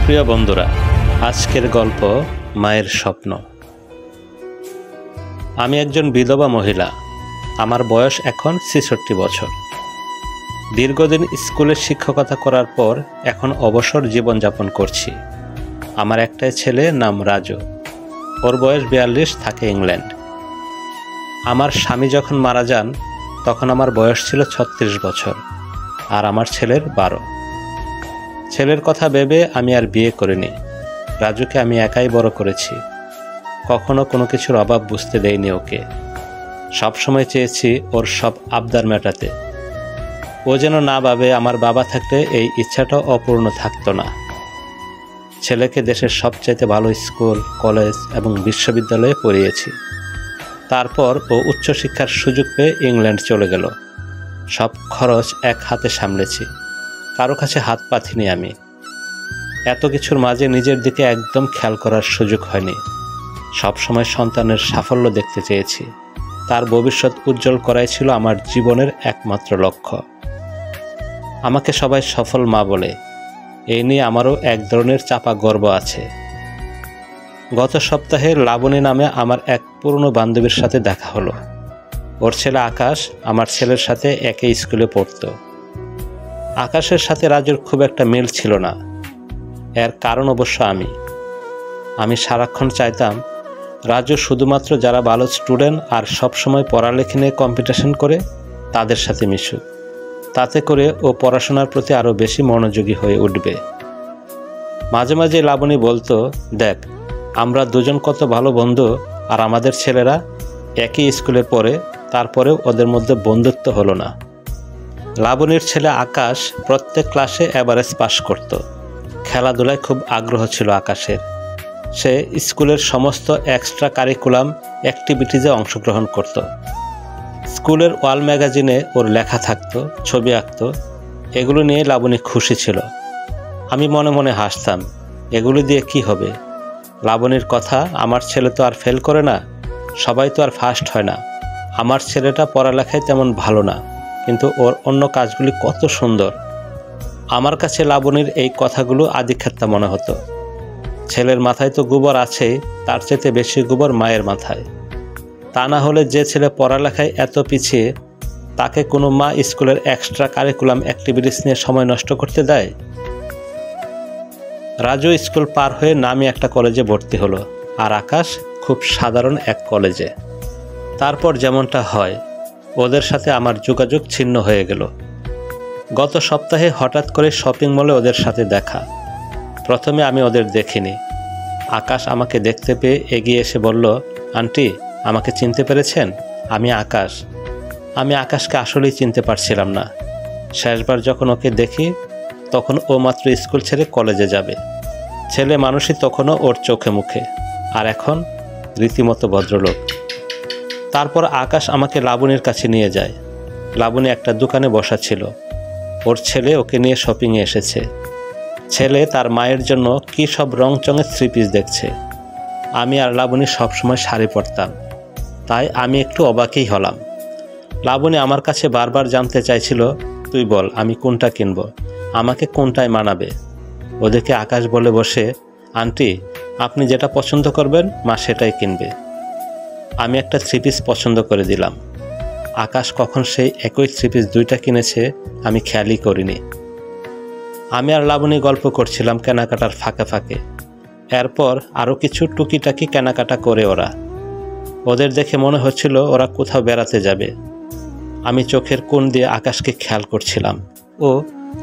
প্রিয় বন্ধুরা, আজকের গল্প মায়ের স্বপ্ন। আমি একজন বিধবা মহিলা। আমার বয়স এখন ৬৬ বছর। দীর্ঘদিন স্কুলে শিক্ষকতা করার পর এখন অবসর জীবনযাপন করছি। আমার একটাই ছেলে, নাম রাজু। ওর বয়স ৪২, থাকে ইংল্যান্ড। আমার স্বামী যখন মারা যান তখন আমার বয়স ছিল ৩৬ বছর, আর আমার ছেলের ১২। ছেলের কথা ভেবে আমি আর বিয়ে করিনি। রাজুকে আমি একাই বড় করেছি। কখনো কোনো কিছুর অভাব বুঝতে দেইনি ওকে। সবসময় চেয়েছি ওর সব আবদার মেটাতে। ও যেন না ভাবে আমার বাবা থাকলে এই ইচ্ছাটা অপূর্ণ থাকতো না। ছেলেকে দেশের সবচাইতে ভালো স্কুল, কলেজ এবং বিশ্ববিদ্যালয়ে পড়িয়েছি। তারপর ও উচ্চশিক্ষার সুযোগ পেয়ে ইংল্যান্ড চলে গেল। সব খরচ এক হাতে সামলেছি, কারো কাছে হাত পাতিনি আমি। এত কিছুর মাঝে নিজের দিকে একদম খেয়াল করার সুযোগ হয়নি। সবসময় সন্তানের সাফল্য দেখতে চেয়েছি। তার ভবিষ্যৎ উজ্জ্বল করাই ছিল আমার জীবনের একমাত্র লক্ষ্য। আমাকে সবাই সফল মা বলে, এই নিয়ে আমারও এক ধরনের চাপা গর্ব আছে। গত সপ্তাহে লাবণী নামে আমার এক পুরনো বান্ধবীর সাথে দেখা হলো। ওর ছেলে আকাশ আমার ছেলের সাথে একই স্কুলে পড়তো। আকাশের সাথে রাজুর খুব একটা মিল ছিল না। এর কারণ অবশ্য আমি সারাক্ষণ চাইতাম রাজু শুধুমাত্র যারা ভালো স্টুডেন্ট আর সবসময় পড়ালেখা নিয়ে কম্পিটিশন করে তাদের সাথে মিশুক। তাতে করে ও পড়াশোনার প্রতি আরও বেশি মনোযোগী হয়ে উঠবে। মাঝে মাঝে লাবণী বলতো, দেখ আমরা দুজন কত ভালো বন্ধু, আর আমাদের ছেলেরা একই স্কুলে পড়ে, তারপরেও ওদের মধ্যে বন্ধুত্ব হলো না। লাবণীর ছেলে আকাশ প্রত্যেক ক্লাসে এভারেজ পাস করত। খেলাধুলায় খুব আগ্রহ ছিল আকাশের। সে স্কুলের সমস্ত এক্সট্রা কারিকুলাম অ্যাক্টিভিটিজে অংশগ্রহণ করত। স্কুলের ওয়াল ম্যাগাজিনে ওর লেখা থাকতো, ছবি আঁকত। এগুলো নিয়ে লাবণী খুশি ছিল। আমি মনে মনে হাসতাম, এগুলো দিয়ে কি হবে? লাবণীর কথা, আমার ছেলে তো আর ফেল করে না, সবাই তো আর ফার্স্ট হয় না। আমার ছেলেটা পড়ালেখায় তেমন ভালো না, কিন্তু ওর অন্য কাজগুলি কত সুন্দর। আমার কাছে লাবণীর এই কথাগুলো আদিখ্যাত্তা মনে হতো। ছেলের মাথায় তো গোবর আছেই, তার চাইতে বেশি গোবর মায়ের মাথায়। তা না হলে যে ছেলে পড়ালেখায় এত পিছিয়ে, তাকে কোনো মা স্কুলের এক্সট্রা কারিকুলাম অ্যাক্টিভিটিস নিয়ে সময় নষ্ট করতে দেয়? রাজু স্কুল পার হয়ে নামি একটা কলেজে ভর্তি হলো, আর আকাশ খুব সাধারণ এক কলেজে। তারপর যেমনটা হয়, ওদের সাথে আমার যোগাযোগ ছিন্ন হয়ে গেল। গত সপ্তাহে হঠাৎ করে শপিং মলে ওদের সাথে দেখা। প্রথমে আমি ওদের দেখিনি। আকাশ আমাকে দেখতে পেয়ে এগিয়ে এসে বলল, আন্টি আমাকে চিনতে পেরেছেন? আমি আকাশ। আমি আকাশকে আসলেই চিনতে পারছিলাম না। শেষবার যখন ওকে দেখি তখন ও মাত্র স্কুল ছেড়ে কলেজে যাবে। ছেলে মানুষই তখনও ওর চোখে মুখে, আর এখন রীতিমতো ভদ্রলোক। তারপর আকাশ আমাকে লাবণীর কাছে নিয়ে যায়। লাবণী একটা দোকানে বসা ছিল। ওর ছেলে ওকে নিয়ে শপিংয়ে এসেছে। ছেলে তার মায়ের জন্য কী সব রংচঙের 3 পিস দেখছে। আমি আর লাবণী সবসময় শাড়ি পরতাম, তাই আমি একটু অবাকই হলাম। লাবণী আমার কাছে বারবার জানতে চাইছিল, তুই বল আমি কোনটা কিনব, আমাকে কোনটায় মানাবে। ওদেরকে আকাশ বলে বসে, আন্টি আপনি যেটা পছন্দ করবেন মা সেটাই কিনবে। আমি একটা 3 পিস পছন্দ করে দিলাম। আকাশ কখন সেই একই 3 পিস 2টা কিনেছে আমি খেয়ালই করিনি। আমি আর লাবণী গল্প করছিলাম কেনাকাটার ফাঁকে ফাঁকে। এরপর আরও কিছু টুকিটাকি কেনাকাটা করে ওদের দেখে মনে হচ্ছিল ওরা কোথাও বেড়াতে যাবে। আমি চোখের কোণ দিয়ে আকাশকে খেয়াল করছিলাম।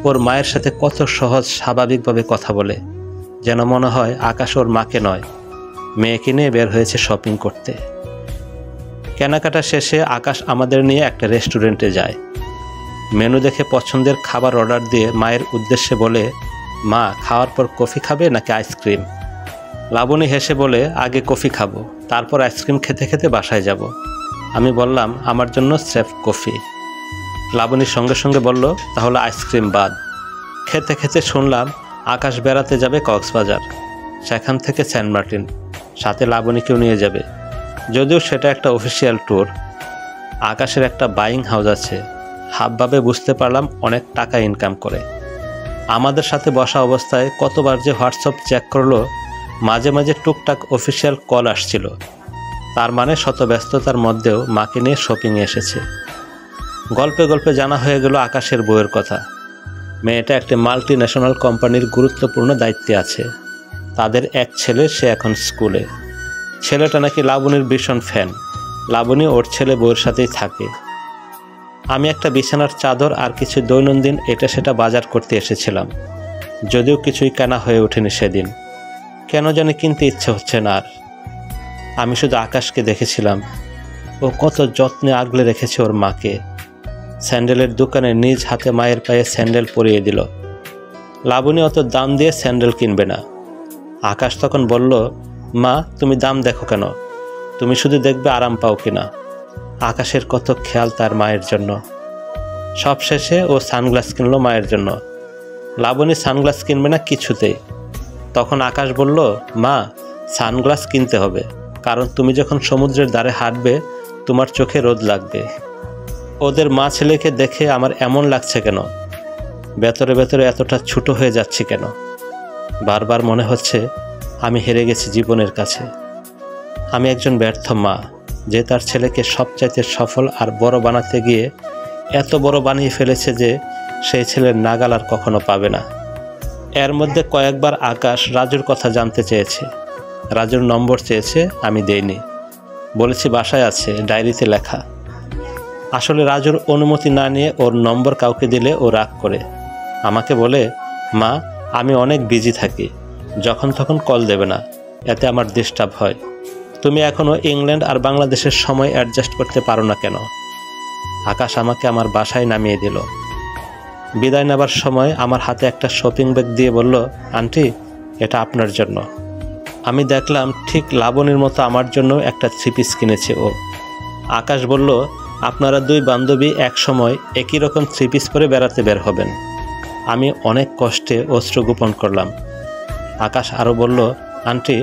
ওর মায়ের সাথে কত সহজ স্বাভাবিকভাবে কথা বলে, যেন মনে হয় আকাশ ওর মাকে নয়, মেয়েকে নিয়ে বের হয়েছে শপিং করতে। কেনাকাটা শেষে আকাশ আমাদের নিয়ে একটা রেস্টুরেন্টে যায়। মেনু দেখে পছন্দের খাবার অর্ডার দিয়ে মায়ের উদ্দেশ্যে বলে, মা খাওয়ার পর কফি খাবে নাকি আইসক্রিম? লাবণী হেসে বলে, আগে কফি খাবো, তারপর আইসক্রিম খেতে খেতে বাসায় যাব। আমি বললাম, আমার জন্য স্রেফ কফি। লাবণীর সঙ্গে সঙ্গে বলল, তাহলে আইসক্রিম বাদ। খেতে খেতে শুনলাম আকাশ বেড়াতে যাবে কক্সবাজার, সেখান থেকে সেন্ট মার্টিন, সাথে লাবণীকেও নিয়ে যাবে। যদিও সেটা একটা অফিসিয়াল ট্যুর। আকাশের একটা বাইং হাউস আছে, হাবভাবে বুঝতে পারলাম অনেক টাকা ইনকাম করে। আমাদের সাথে বসা অবস্থায় কতবার যে হোয়াটসঅ্যাপ চেক করলো, মাঝে মাঝে টুকটাক অফিসিয়াল কল আসছিল। তার মানে শত ব্যস্ততার মধ্যেও মাকে নিয়ে শপিংয়ে এসেছে। গল্পে গল্পে জানা হয়ে গেল আকাশের বউয়ের কথা। মেয়েটা একটি মাল্টি ন্যাশনাল কোম্পানির গুরুত্বপূর্ণ দায়িত্বে আছে। তাদের এক ছেলে, সে এখন স্কুলে। ছেলেটা নাকি লাবণীর ভীষণ ফ্যান। লাবণী ওর ছেলে বউয়ের সাথেই থাকে। আমি একটা বিছানার চাদর আর কিছু দৈনন্দিন এটা সেটা বাজার করতে এসেছিলাম, যদিও কিছুই কেনা হয়ে ওঠেনি সেদিন। কেন জানি কিনতে ইচ্ছে হচ্ছে না আর। আমি শুধু আকাশকে দেখেছিলাম, ও কত যত্নে আগলে রেখেছে ওর মাকে। স্যান্ডেলের দোকানে নিজ হাতে মায়ের পায়ে স্যান্ডেল পরিয়ে দিল। লাবণী অত দাম দিয়ে স্যান্ডেল কিনবে না। আকাশ তখন বলল, মা তুমি দাম দেখো কেন, তুমি শুধু দেখবে আরাম পাও কিনা। আকাশের কত খেয়াল তার মায়ের জন্য। সবশেষে ও সানগ্লাস কিনলো মায়ের জন্য। লাবণী সানগ্লাস কিনবে না কিছুতেই। তখন আকাশ বলল, মা সানগ্লাস কিনতে হবে, কারণ তুমি যখন সমুদ্রের ধারে হাঁটবে তোমার চোখে রোদ লাগবে। ওদের মা ছেলেকে দেখে আমার এমন লাগছে কেন, ভেতরে ভেতরে এতটা ছোট হয়ে যাচ্ছি কেন। বারবার মনে হচ্ছে আমি হেরে গেছি জীবনের কাছে। আমি একজন ব্যর্থ মা, যে তার ছেলেকে সবচাইতে সফল আর বড় বানাতে গিয়ে এত বড় বানিয়ে ফেলেছে যে সেই ছেলের নাগাল আর কখনো পাবে না। এর মধ্যে কয়েকবার আকাশ রাজুর কথা জানতে চেয়েছে। রাজুর নম্বর চেয়েছে, আমি দেইনি। বলেছি বাসায় আছে, ডায়েরিতে লেখা। আসলে রাজুর অনুমতি না নিয়ে ওর নম্বর কাউকে দিলে ও রাগ করে। আমাকে বলে, মা আমি অনেক বিজি থাকি, যখন তখন কল দেবে না, এতে আমার ডিস্টার্ব হয়। তুমি এখনও ইংল্যান্ড আর বাংলাদেশের সময় অ্যাডজাস্ট করতে পারো না কেন? আকাশ আমাকে আমার বাসায় নামিয়ে দিল। বিদায় নেবার সময় আমার হাতে একটা শপিং ব্যাগ দিয়ে বলল, আন্টি এটা আপনার জন্য। আমি দেখলাম ঠিক লাবণীর মতো আমার জন্য একটা 3 পিস কিনেছে ও। আকাশ বলল, আপনারা 2 বান্ধবী এক সময় একই রকম 3 পিস পরে বেড়াতে বের হবেন। আমি অনেক কষ্টে অশ্রু গোপন করলাম। আকাশ আরও বলল, আন্টি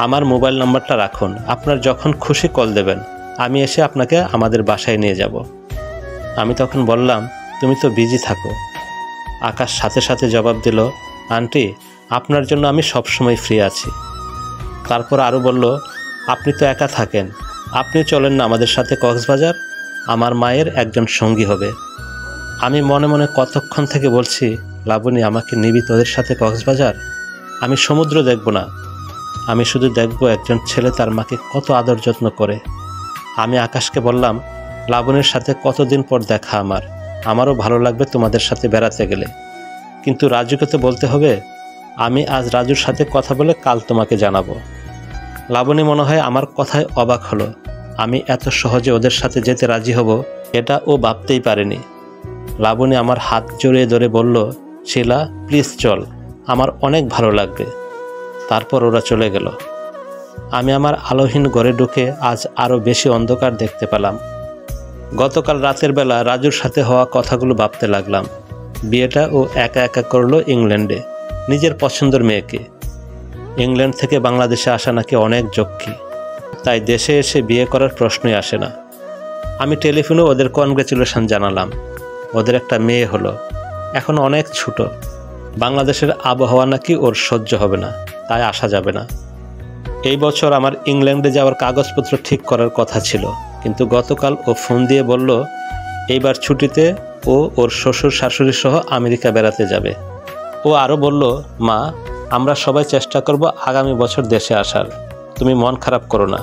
আমার মোবাইল নাম্বারটা রাখুন, আপনার যখন খুশি কল দেবেন, আমি এসে আপনাকে আমাদের বাসায় নিয়ে যাব। আমি তখন বললাম, তুমি তো বিজি থাকো। আকাশ সাথে সাথে জবাব দিল, আন্টি আপনার জন্য আমি সবসময় ফ্রি আছি। তারপর আরও বলল, আপনি তো একা থাকেন, আপনি চলেন না আমাদের সাথে কক্সবাজার, আমার মায়ের একজন সঙ্গী হবে। আমি মনে মনে কতক্ষণ থেকে বলছি, লাবণী আমাকে নিবি তোদের সাথে কক্সবাজার? আমি সমুদ্র দেখব না, আমি শুধু দেখব একজন ছেলে তার মাকে কত আদর যত্ন করে। আমি আকাশকে বললাম, লাবণীর সাথে কতদিন পর দেখা আমারও ভালো লাগবে তোমাদের সাথে বেড়াতে গেলে, কিন্তু রাজুকে তো বলতে হবে। আমি আজ রাজুর সাথে কথা বলে কাল তোমাকে জানাবো। লাবণী মনে হয় আমার কথায় অবাক হলো। আমি এত সহজে ওদের সাথে যেতে রাজি হব এটা ও ভাবতেই পারেনি। লাবণী আমার হাত জড়িয়ে ধরে বলল, শিলা প্লিজ চল, আমার অনেক ভালো লাগবে। তারপর ওরা চলে গেল। আমি আমার আলোহীন ঘরে ঢুকে আজ আরও বেশি অন্ধকার দেখতে পেলাম। গতকাল রাতের বেলা রাজুর সাথে হওয়া কথাগুলো ভাবতে লাগলাম। বিয়েটা ও একা একা করলো ইংল্যান্ডে, নিজের পছন্দের মেয়েকে। ইংল্যান্ড থেকে বাংলাদেশে আসা নাকি অনেক ঝক্কি, তাই দেশে এসে বিয়ে করার প্রশ্নই আসে না। আমি টেলিফোনে ওদের কনগ্রেচুলেশন জানালাম। ওদের একটা মেয়ে হলো, এখন অনেক ছোট। বাংলাদেশের আবহাওয়া নাকি ওর সহ্য হবে না, তাই আসা যাবে না। এই বছর আমার ইংল্যান্ডে যাওয়ার কাগজপত্র ঠিক করার কথা ছিল, কিন্তু গতকাল ও ফোন দিয়ে বলল এইবার ছুটিতে ও ওর শ্বশুর শাশুড়ি সহ আমেরিকা বেড়াতে যাবে। ও আরও বলল, মা আমরা সবাই চেষ্টা করব আগামী বছর দেশে আসার, তুমি মন খারাপ করো না।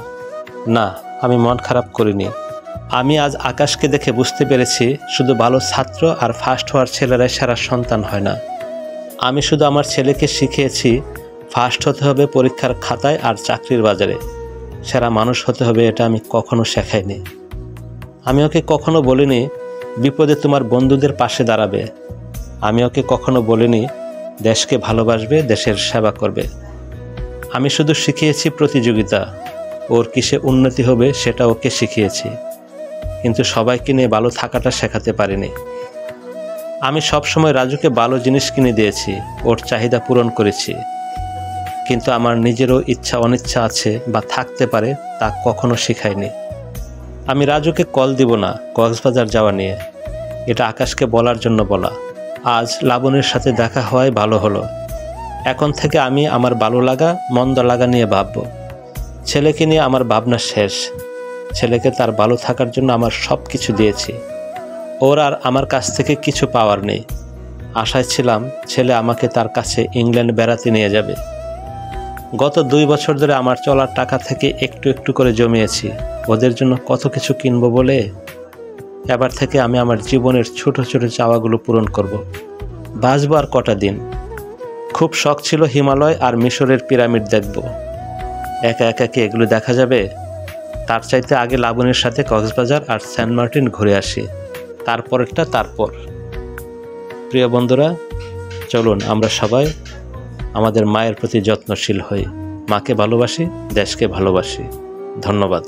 না, আমি মন খারাপ করিনি। আমি আজ আকাশকে দেখে বুঝতে পেরেছি শুধু ভালো ছাত্র আর ফার্স্ট হওয়ার ছেলেরাই সেরা সন্তান হয় না। আমি শুধু আমার ছেলেকে শিখিয়েছি ফার্স্ট হতে হবে পরীক্ষার খাতায় আর চাকরির বাজারে, সেরা মানুষ হতে হবে এটা আমি কখনো শেখাইনি। আমি ওকে কখনো বলিনি বিপদে তোমার বন্ধুদের পাশে দাঁড়াবে। আমি ওকে কখনো বলিনি দেশকে ভালোবাসবে, দেশের সেবা করবে। আমি শুধু শিখিয়েছি প্রতিযোগিতা, ওর কিসে উন্নতি হবে সেটা ওকে শিখিয়েছি, কিন্তু সবাইকে নিয়ে ভালো থাকাটা শেখাতে পারিনি। আমি সবসময় রাজুকে ভালো জিনিস কিনে দিয়েছি, ওর চাহিদা পূরণ করেছি, কিন্তু আমার নিজেরও ইচ্ছা অনিচ্ছা আছে বা থাকতে পারে, তা কখনো শেখাইনি। আমি রাজুকে কল দিব না কক্সবাজার যাওয়া নিয়ে, এটা আকাশকে বলার জন্য বলা। আজ লাবণীর সাথে দেখা হওয়ায় ভালো হলো। এখন থেকে আমি আমার ভালো লাগা মন্দ লাগা নিয়ে ভাবব। ছেলেকে নিয়ে আমার ভাবনা শেষ। ছেলেকে তার ভালো থাকার জন্য আমার সব কিছু দিয়েছি। ওর আর আমার কাছ থেকে কিছু পাওয়ার নেই। আশায় ছিলাম ছেলে আমাকে তার কাছে ইংল্যান্ড বেড়াতে নিয়ে যাবে। গত 2 বছর ধরে আমার চলার টাকা থেকে একটু একটু করে জমিয়েছি ওদের জন্য কত কিছু কিনবো বলে। এবার থেকে আমি আমার জীবনের ছোট ছোট চাওয়াগুলো পূরণ করব। বাঁচবো আর কটা দিন। খুব শখ ছিল হিমালয় আর মিশরের পিরামিড দেখব। একা একা কি এগুলো দেখা যাবে? তার চাইতে আগে লাবণীর সাথে কক্সবাজার আর সেন্ট মার্টিন ঘুরে আসি, তারপরেরটা তারপর। প্রিয় বন্ধুরা, চলুন আমরা সবাই আমাদের মায়ের প্রতি যত্নশীল হই। মাকে ভালোবাসি, দেশকে ভালোবাসি। ধন্যবাদ।